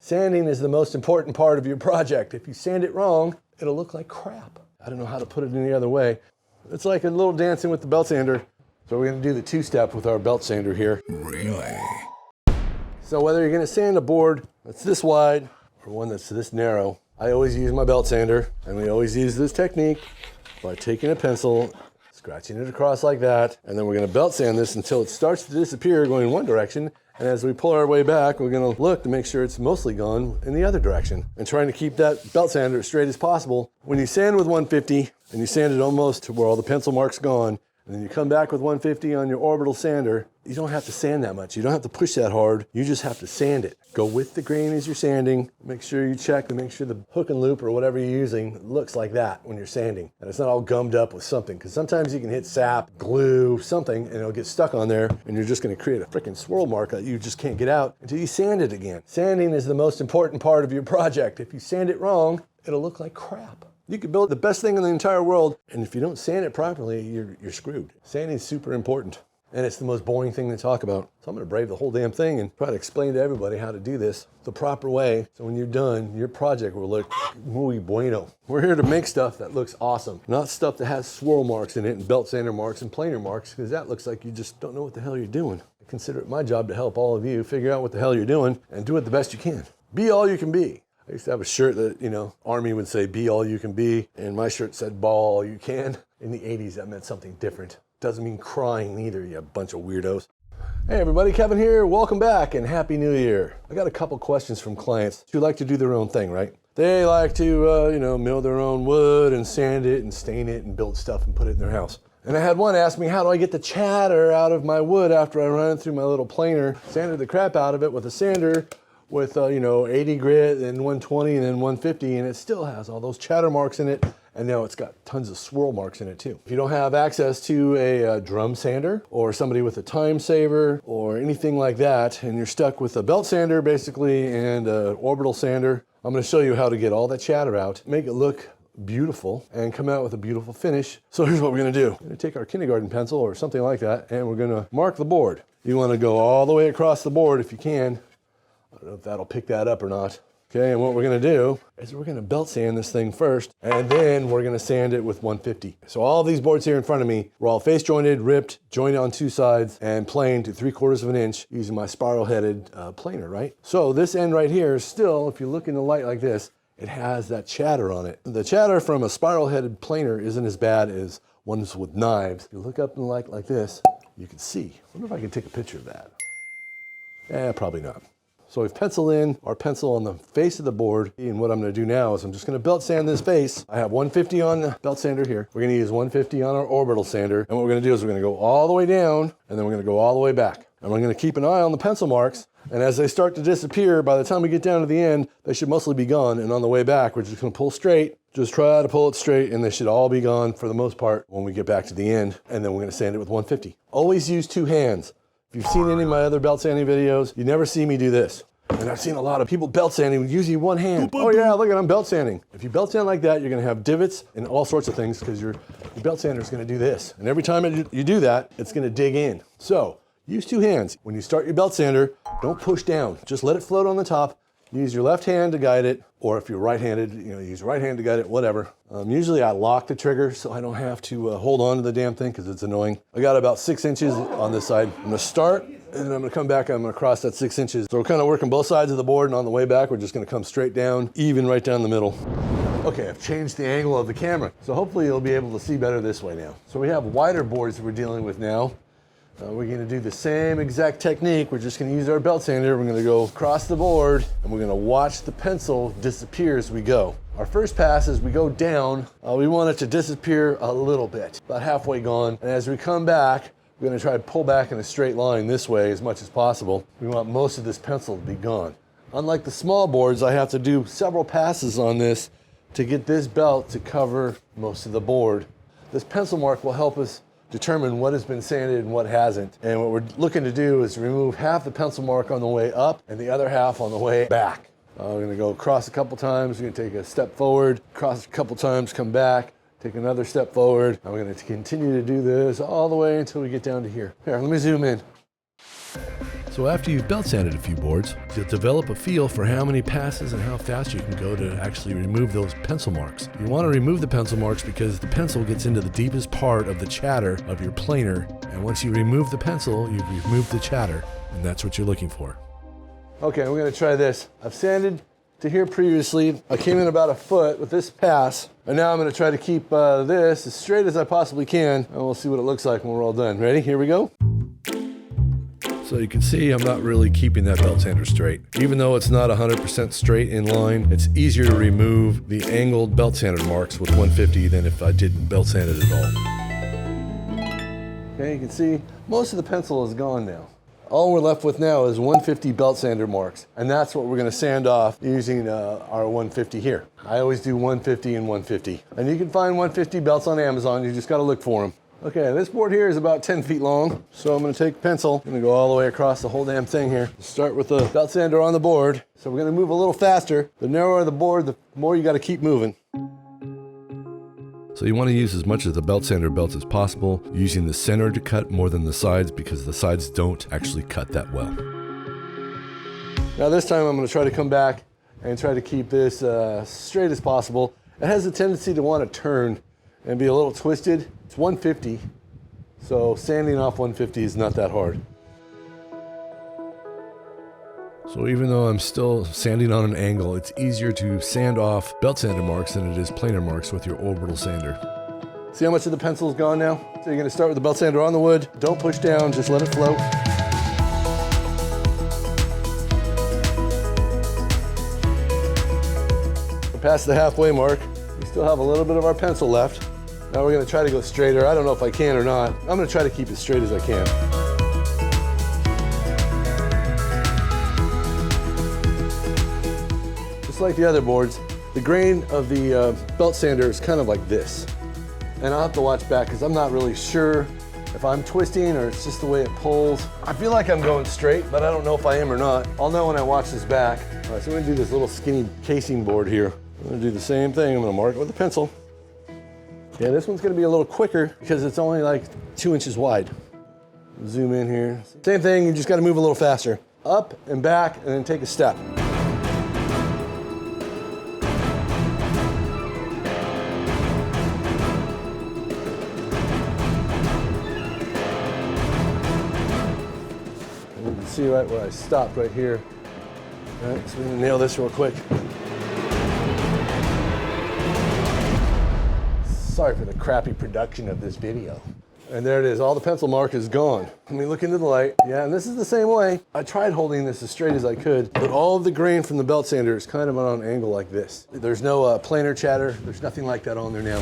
Sanding is the most important part of your project. If you sand it wrong, it'll look like crap. I don't know how to put it any other way. It's like a little dancing with the Beltsander. So we're gonna do the two-step with our Beltsander here. Really? So whether you're gonna sand a board that's this wide or one that's this narrow, I always use my Beltsander, and we always use this technique by taking a pencil, scratching it across like that, and then we're gonna belt sand this until it starts to disappear going in one direction, and as we pull our way back, we're gonna look to make sure it's mostly gone in the other direction, and trying to keep that belt sander as straight as possible. When you sand with 150, and you sand it almost to where all the pencil mark's gone, and then you come back with 150 on your orbital sander, you don't have to sand that much. You don't have to push that hard. You just have to sand it. Go with the grain as you're sanding. Make sure you check to make sure the hook and loop or whatever you're using looks like that when you're sanding. And it's not all gummed up with something, because sometimes you can hit sap, glue, something, and it'll get stuck on there, and you're just gonna create a freaking swirl mark that you just can't get out until you sand it again. Sanding is the most important part of your project. If you sand it wrong, it'll look like crap. You could build the best thing in the entire world, and if you don't sand it properly, you're screwed. Sanding is super important, and it's the most boring thing to talk about. So I'm gonna brave the whole damn thing and try to explain to everybody how to do this the proper way, so when you're done, your project will look muy bueno. We're here to make stuff that looks awesome, not stuff that has swirl marks in it and Beltsander marks and planer marks, because that looks like you just don't know what the hell you're doing. I consider it my job to help all of you figure out what the hell you're doing and do it the best you can. Be all you can be. I used to have a shirt that, you know, Army would say, be all you can be, and my shirt said, ball all you can. In the 80s, that meant something different. Doesn't mean crying either, you bunch of weirdos. Hey everybody, Kevin here, welcome back and Happy New Year. I got a couple questions from clients who like to do their own thing, right? They like to, mill their own wood and sand it and stain it and build stuff and put it in their house. And I had one ask me, how do I get the chatter out of my wood after I run it through my little planer, sanded the crap out of it with a sander, with 80 grit and 120 and then 150, and it still has all those chatter marks in it, and now it's got tons of swirl marks in it too. If you don't have access to a drum sander or somebody with a time saver or anything like that, and you're stuck with a belt sander basically and an orbital sander, I'm going to show you how to get all that chatter out, make it look beautiful, and come out with a beautiful finish. So here's what we're going to do. We're going to take our kindergarten pencil or something like that, and we're going to mark the board. You want to go all the way across the board if you can. I don't know if that'll pick that up or not. Okay, and what we're gonna do is we're gonna belt sand this thing first, and then we're gonna sand it with 150. So all of these boards here in front of me were all face jointed, ripped, jointed on two sides, and planed to 3/4 of an inch using my spiral headed planer, right? So this end right here is still, if you look in the light like this, it has that chatter on it. The chatter from a spiral headed planer isn't as bad as ones with knives. If you look up in the light like this, you can see. I wonder if I can take a picture of that. Probably not. So we've penciled in our pencil on the face of the board, and what I'm going to do now is I'm just going to belt sand this face. I have 150 on the belt sander here. We're going to use 150 on our orbital sander, and what we're going to do is we're going to go all the way down, and then we're going to go all the way back. And we're going to keep an eye on the pencil marks, and as they start to disappear, by the time we get down to the end, they should mostly be gone, and on the way back, we're just going to pull straight. Just try to pull it straight, and they should all be gone for the most part when we get back to the end, and then we're going to sand it with 150. Always use two hands. If you've seen any of my other belt sanding videos, you never see me do this. And I've seen a lot of people belt sanding with using one hand. Oh yeah, look at I'm belt sanding. If you belt sand like that, you're gonna have divots and all sorts of things because your belt sander is gonna do this. And every time you do that, it's gonna dig in. So use two hands. When you start your belt sander, don't push down. Just let it float on the top. Use your left hand to guide it, or if you're right-handed, use your right hand to guide it, whatever. Usually I lock the trigger so I don't have to hold on to the damn thing because it's annoying. I got about 6 inches on this side. I'm gonna start, and then I'm gonna come back, and I'm gonna cross that 6 inches. So we're kind of working both sides of the board, and on the way back, we're just gonna come straight down, even right down the middle. Okay, I've changed the angle of the camera, so hopefully you'll be able to see better this way now. So we have wider boards that we're dealing with now. We're going to do the same exact technique. We're just going to use our belt sander. We're going to go across the board, and we're going to watch the pencil disappear as we go. Our first pass, as we go down, we want it to disappear a little bit, about halfway gone. And as we come back, we're going to try to pull back in a straight line this way as much as possible. We want most of this pencil to be gone. Unlike the small boards, I have to do several passes on this to get this belt to cover most of the board. This pencil mark will help us determine what has been sanded and what hasn't. And what we're looking to do is remove half the pencil mark on the way up and the other half on the way back. We're gonna go across a couple times, we're gonna take a step forward, cross a couple times, come back, take another step forward, and we're gonna continue to do this all the way until we get down to here. Here, let me zoom in. So So after you've belt sanded a few boards, you'll develop a feel for how many passes and how fast you can go to actually remove those pencil marks. You want to remove the pencil marks because the pencil gets into the deepest part of the chatter of your planer, and once you remove the pencil, you've removed the chatter, and that's what you're looking for. Okay, we're going to try this. I've sanded to here previously. I came in about a foot with this pass, and now I'm going to try to keep this as straight as I possibly can, and we'll see what it looks like when we're all done. Ready? Here we go. So you can see I'm not really keeping that belt sander straight. Even though it's not 100% straight in line, it's easier to remove the angled belt sander marks with 150 than if I didn't belt sand it at all. Okay, you can see most of the pencil is gone now. All we're left with now is 150 belt sander marks, and that's what we're going to sand off using our 150 here. I always do 150 and 150. And you can find 150 belts on Amazon, you just got to look for them. Okay, this board here is about 10 feet long, so I'm going to take a pencil. I'm going to go all the way across the whole damn thing here. Start with the belt sander on the board. So we're going to move a little faster. The narrower the board, the more you got to keep moving. So you want to use as much of the belt sander belt as possible, using the center to cut more than the sides because the sides don't actually cut that well. Now this time I'm going to try to come back and try to keep this straight as possible. It has a tendency to want to turn and be a little twisted. It's 150, so sanding off 150 is not that hard. So even though I'm still sanding on an angle, it's easier to sand off belt sander marks than it is planer marks with your orbital sander. See how much of the pencil's gone now? So you're going to start with the belt sander on the wood. Don't push down, just let it float. We're past the halfway mark. We still have a little bit of our pencil left. Now we're going to try to go straighter. I don't know if I can or not. I'm going to try to keep it straight as I can. Just like the other boards, the grain of the belt sander is kind of like this. And I'll have to watch back because I'm not really sure if I'm twisting or it's just the way it pulls. I feel like I'm going straight, but I don't know if I am or not. I'll know when I watch this back. All right, so I'm going to do this little skinny casing board here. I'm going to do the same thing. I'm going to mark it with a pencil. Yeah, this one's going to be a little quicker because it's only like 2 inches wide. Zoom in here. Same thing, you just got to move a little faster. Up and back and then take a step. And you can see right where I stopped right here. All right, so we're going to nail this real quick. Sorry for the crappy production of this video. And there it is, all the pencil mark is gone. Let me look into the light. Yeah, and this is the same way. I tried holding this as straight as I could, but all of the grain from the belt sander is kind of on an angle like this. There's no planer chatter. There's nothing like that on there now.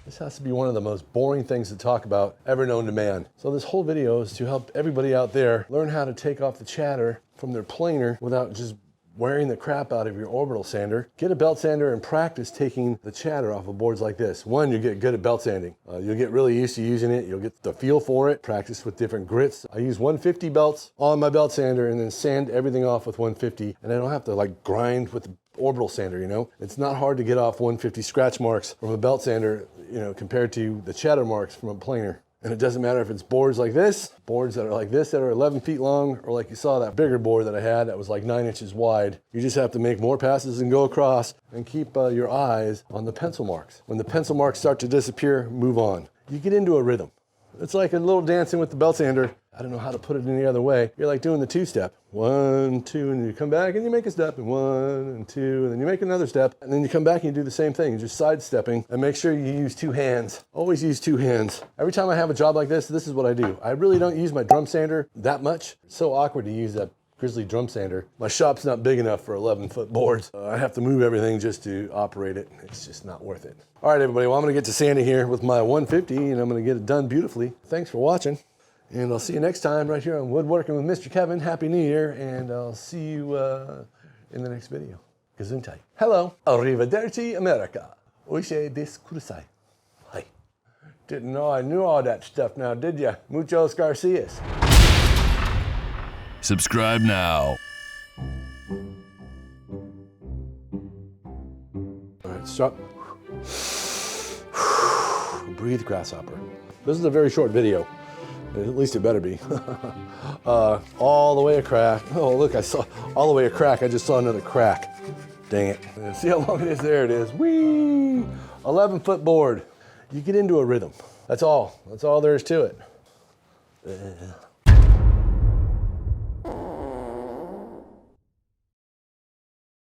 This has to be one of the most boring things to talk about ever known to man. So this whole video is to help everybody out there learn how to take off the chatter from their planer without just wearing the crap out of your orbital sander. Get a belt sander and practice taking the chatter off of boards like this. One, you get good at belt sanding. You'll get really used to using it. You'll get the feel for it. Practice with different grits. I use 150 belts on my belt sander and then sand everything off with 150. And I don't have to like grind with the orbital sander, you know? It's not hard to get off 150 scratch marks from a belt sander, you know, compared to the chatter marks from a planer. And it doesn't matter if it's boards like this, boards that are like this that are 11 feet long, or like you saw that bigger board that I had that was like 9 inches wide. You just have to make more passes and go across and keep your eyes on the pencil marks. When the pencil marks start to disappear, move on. You get into a rhythm. It's like a little dancing with the belt sander. I don't know how to put it any other way. You're like doing the two-step. 1, 2, and you come back and you make a step, and 1 and 2, and then you make another step, and then you come back and you do the same thing. You're just sidestepping, and make sure you use 2 hands. Always use 2 hands. Every time I have a job like this is what I do. I really don't use my drum sander that much. It's so awkward to use that Grizzly drum sander. My shop's not big enough for 11-foot boards. I have to move everything just to operate it. It's just not worth it. All right, everybody, well, I'm gonna get to sanding here with my 150, and I'm gonna get it done beautifully. Thanks for watching. And I'll see you next time right here on Woodworking with Mr. Kevin. Happy New Year, and I'll see you in the next video. Gesundheit. Hello. Arrivederci, America. Oishe discursai. Hi. Didn't know I knew all that stuff now, did ya? Muchos Garcias. Subscribe now. All right, stop. Breathe, grasshopper. This is a very short video. At least it better be. All the way a crack. Oh, look, I saw all the way a crack. I just saw another crack. Dang it. See how long it is? There it is. Whee! 11-foot board. You get into a rhythm. That's all. That's all there is to it.